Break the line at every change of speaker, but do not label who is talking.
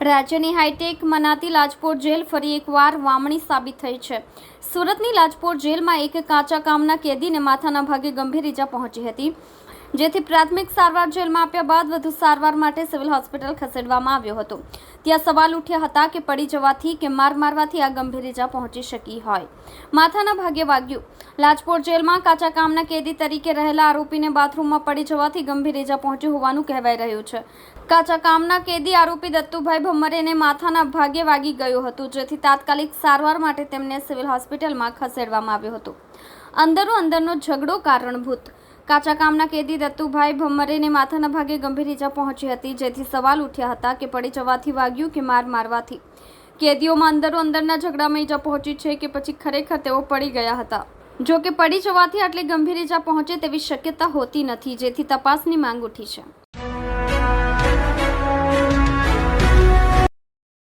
રાજ્યની high tech મનાતી Lajpore jail ફરી એકવાર વામણી સાબિત થઈ છે। સુરતની લાજપોર જેલમાં એક કાચા કામના કેદીને માથાના ભાગે ગંભીર ઈજા પહોંચી હતી, જેથી પ્રાથમિક સારવાર જેલમાં આપ્યા બાદ વધુ સારવાર માટે સિવિલ હોસ્પિટલ ખસેડવામાં આવ્યો હતો। ત્યાં સવાલ ઉઠ્યા હતા કે પડી જવાથી કે માર મારવાથી આ ગંભીર ઈજા પહોંચી શકી હોય। માથાના ભાગે વાગ્યું। લાજપોર જેલમાં કાચા કામના કેદી તરીકે રહેલા આરોપીને બાથરૂમમાં પડી જવાથી ગંભીર ઈજા પહોંચી હોવાનું કહેવાઈ રહ્યું છે। કાચા કામના કેદી આરોપી દત્તુભાઈ ભમ્મરેને માથાના ભાગે વાગી ગયું હતું, જેથી તાત્કાલિક સારવાર માટે તેમને સિવિલ હોસ્પિટલમાં ખસેડવામાં આવ્યો હતો। અંદરનો ઝઘડો કારણભૂત। કાચા કામના કેદી દત્તુભાઈ ભમ્મરેને માથાના ભાગે ગંભીર ઈજા પહોંચી હતી, જેથી સવાલ ઉઠ્યા હતા કે પડી જવાથી વાગ્યું કે માર મારવાથી। કેદીઓમાં અંદરના ઝઘડામાં ઈજા પહોંચી છે કે પછી ખરેખર તેઓ પડી ગયા હતા। જો કે પડી જવાથી આટલી ગંભીર ઈજા પહોંચે તેવી શક્યતા હોતી નથી, જેથી તપાસની માંગ ઉઠી છે।